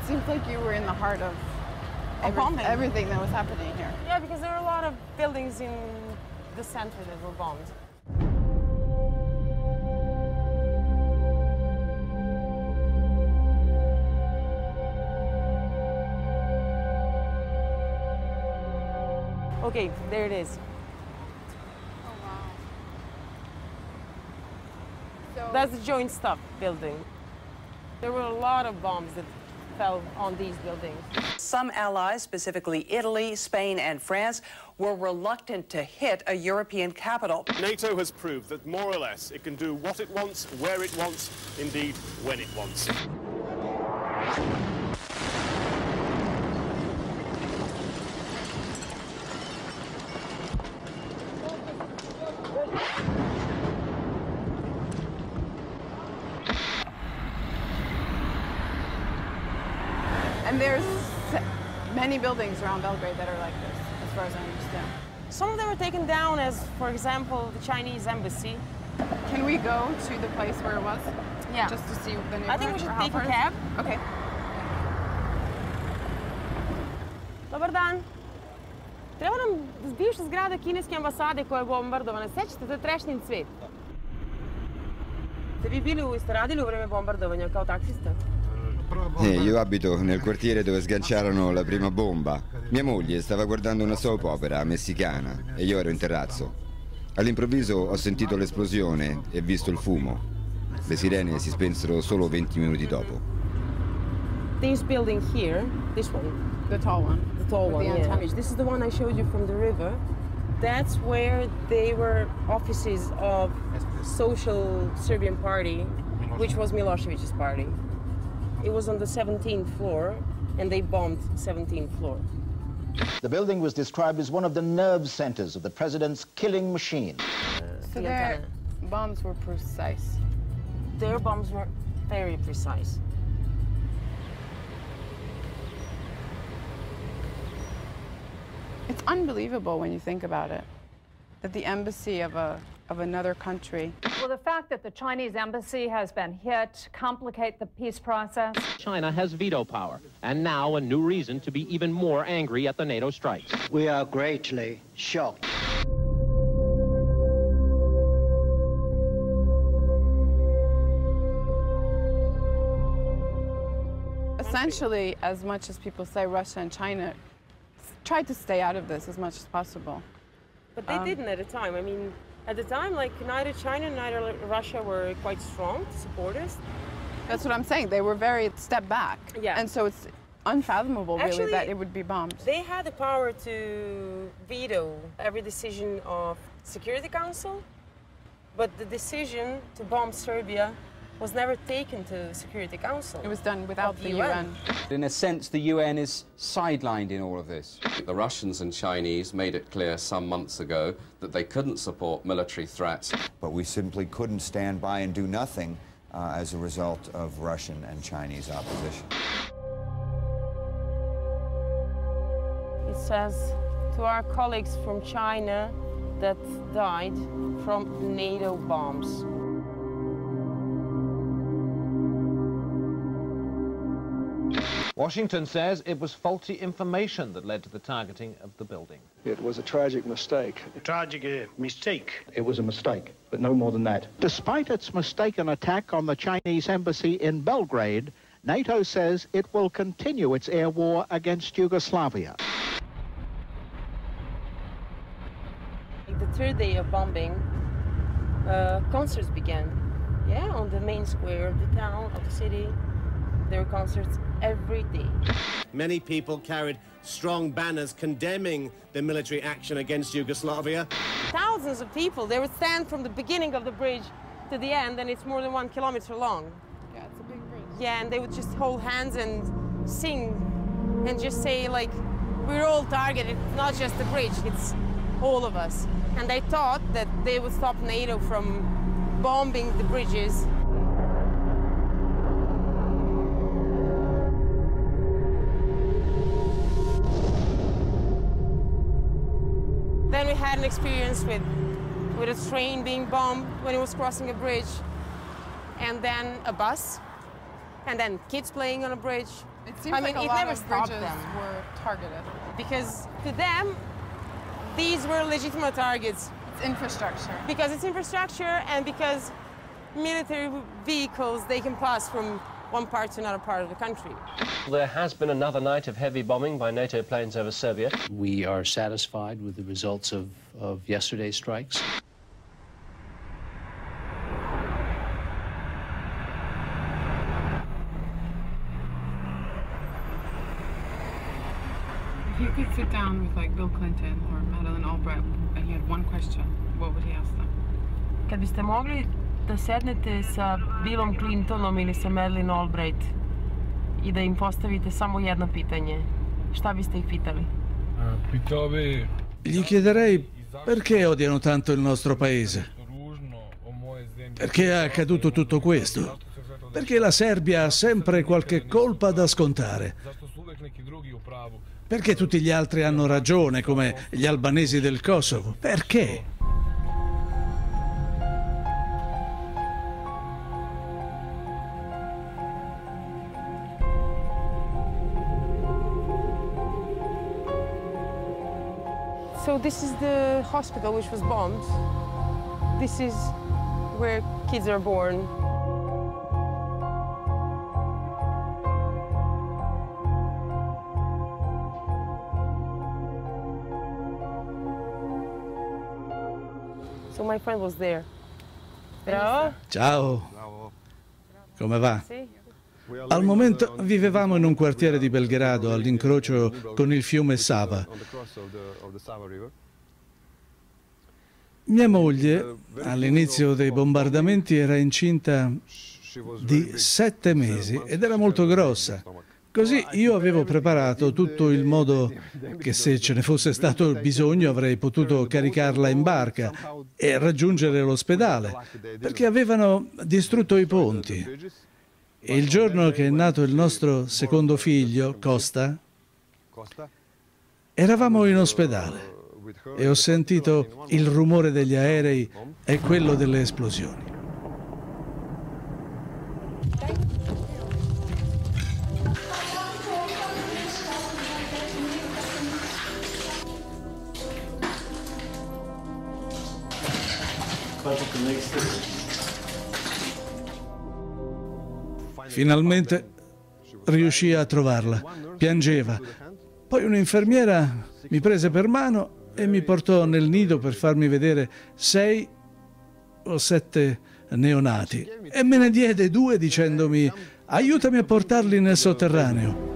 seems like you were in the heart of everything that was happening here. Yeah, because there were a lot of buildings in the center that were bombed. Okay, there it is. Oh, wow. So That's the Joint Staff building. There were a lot of bombs that fell on these buildings. Some allies, specifically Italy, Spain, and France, were reluctant to hit a European capital. NATO has proved that more or less it can do what it wants, where it wants, indeed when it wants. And there's many buildings around Belgrade that are like this, as far as I understand. Some of them were taken down as, for example, the Chinese embassy. Can we go to the place where it was? Yeah. Just to see the neighborhood? I think we should or how take a far? cab. Okay. Dobar dan. Treba nam bivša zgrada kineske ambasade koja je bombardovana. Sećate, to je Trešnjin cvet. Ste radili u vreme bombardovanja kao taksista? Io abito nel quartiere dove sganciarono la prima bomba. Mia moglie stava guardando una soap opera messicana e io ero in terrazzo. All'improvviso ho sentito l'esplosione e visto il fumo. Le sirene si spensero solo 20 minuti dopo. This building here, this one. The tall one. The tall one, the yeah. antenna. This is the one I showed you from the river. That's where they were offices of Social Serbian Party, which was Milosevic's party. It was on the 17th floor, and they bombed 17th floor. The building was described as one of the nerve centers of the president's killing machine. So their bombs were precise. Their bombs were very precise. It's unbelievable when you think about it, that the embassy of another country. Well, the fact that the Chinese embassy has been hit complicates the peace process. China has veto power, and now a new reason to be even more angry at the NATO strikes. We are greatly shocked. Essentially, as much as people say Russia and China tried to stay out of this as much as possible. But they didn't at the time. I mean, at the time, like, neither China, neither Russia were quite strong to support us. That's what I'm saying. They were very step back. Yeah. And so it's unfathomable, really, Actually, that it would be bombed. They had the power to veto every decision of Security Council, but the decision to bomb Serbia was never taken to the Security Council. It was done without the UN. In a sense, the UN is sidelined in all of this. The Russians and Chinese made it clear some months ago that they couldn't support military threats. But we simply couldn't stand by and do nothing as a result of Russian and Chinese opposition. It says to our colleagues from China that died from NATO bombs. Washington says it was faulty information that led to the targeting of the building. It was a tragic mistake. A tragic mistake. It was a mistake, but no more than that. Despite its mistaken attack on the Chinese embassy in Belgrade, NATO says it will continue its air war against Yugoslavia. The third day of bombing, concerts began. Yeah, on the main square of the town, of the city. There were concerts every day. Many people carried strong banners condemning the military action against Yugoslavia. Thousands of people, they would stand from the beginning of the bridge to the end, and it's more than 1 kilometer long. Yeah, it's a big bridge. Yeah, and they would just hold hands and sing and just say, like, we're all targeted, it's not just the bridge, it's all of us. And they thought that they would stop NATO from bombing the bridges. Then we had an experience with a train being bombed when it was crossing a bridge, and then a bus. And then kids playing on a bridge. It seems like a lot of bridges were targeted. Because to them, these were legitimate targets. It's infrastructure. Because it's infrastructure and because military vehicles, they can pass from one part to another part of the country. There has been another night of heavy bombing by NATO planes over Serbia. We are satisfied with the results of yesterday's strikes. If you could sit down with like Bill Clinton or Madeleine Albright and you had one question, what would he ask them? Kad biste mogli da sednete sa Billom Clintonom ili sa Madeleine Albright I da im postavite samo jedno pitanje, šta biste ih pitali? Gli chiederei perché odiano tanto il nostro paese. Perché è accaduto tutto questo? Perché la Serbia ha sempre qualche colpa da scontare? Perché tutti gli altri hanno ragione, come gli albanesi del Kosovo? Perché? So this is the hospital which was bombed. This is where kids are born. So my friend was there. Ciao. Ciao. Come va? Al momento vivevamo in un quartiere di Belgrado all'incrocio con il fiume Sava. Mia moglie, all'inizio dei bombardamenti, era incinta di 7 mesi ed era molto grossa. Così io avevo preparato tutto il modo che se ce ne fosse stato bisogno avrei potuto caricarla in barca e raggiungere l'ospedale, perché avevano distrutto i ponti. E il giorno che è nato il nostro secondo figlio, Costa, eravamo in ospedale e ho sentito il rumore degli aerei e quello delle esplosioni. Finalmente riuscii a trovarla. Piangeva. Poi un'infermiera mi prese per mano e mi portò nel nido per farmi vedere 6 o 7 neonati. E me ne diede 2 dicendomi: aiutami a portarli nel sotterraneo.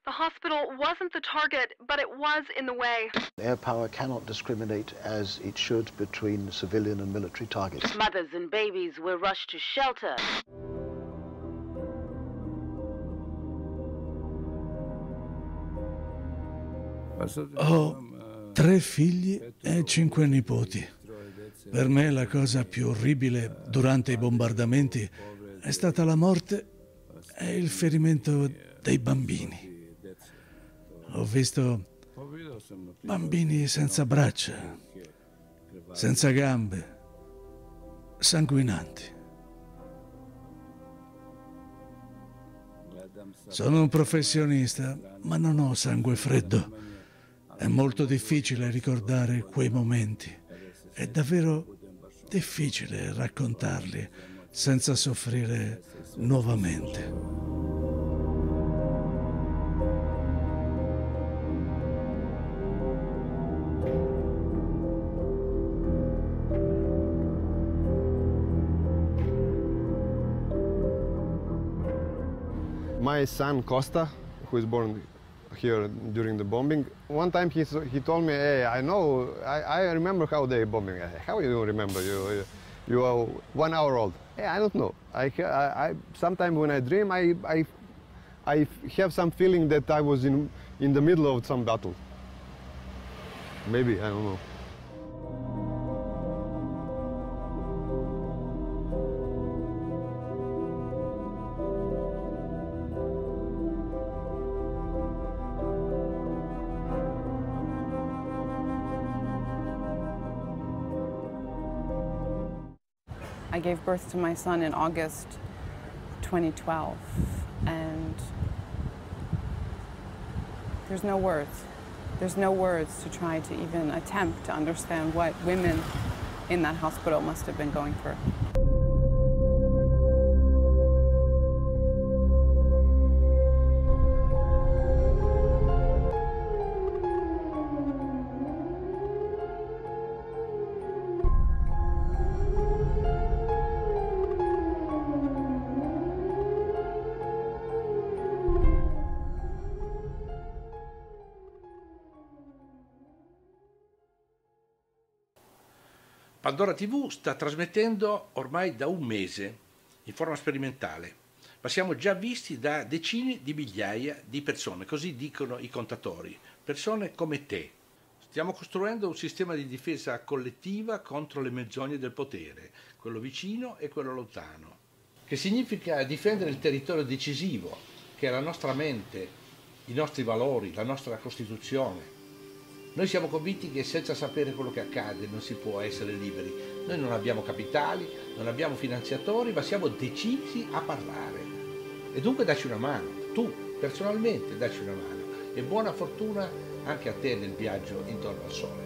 The hospital wasn't the target, but it was in the way. Air power cannot discriminate as it should between civilian and military targets. Mothers and babies were rushed to shelter. Ho 3 figli e 5 nipoti. Per me la cosa più orribile durante i bombardamenti è stata la morte e il ferimento dei bambini. Ho visto bambini senza braccia, senza gambe, sanguinanti. Sono un professionista, ma non ho sangue freddo. È molto difficile ricordare quei momenti. È davvero difficile raccontarli senza soffrire nuovamente. My son Costa, who is born here during the bombing, one time he told me, "Hey, I remember how they bombing." How you remember? You are 1 hour old. Hey, I don't know. Sometimes when I dream, I have some feeling that I was in the middle of some battle. Maybe, I don't know. I gave birth to my son in August 2012, and there's no words. There's no words to try to even attempt to understand what women in that hospital must have been going through. Pandora TV sta trasmettendo ormai da un mese in forma sperimentale, ma siamo già visti da decine di migliaia di persone, così dicono i contatori, persone come te. Stiamo costruendo un sistema di difesa collettiva contro le menzogne del potere, quello vicino e quello lontano, che significa difendere il territorio decisivo, che è la nostra mente, i nostri valori, la nostra Costituzione. Noi siamo convinti che senza sapere quello che accade non si può essere liberi. Noi non abbiamo capitali, non abbiamo finanziatori, ma siamo decisi a parlare. E dunque dacci una mano, tu personalmente dacci una mano. E buona fortuna anche a te nel viaggio intorno al sole.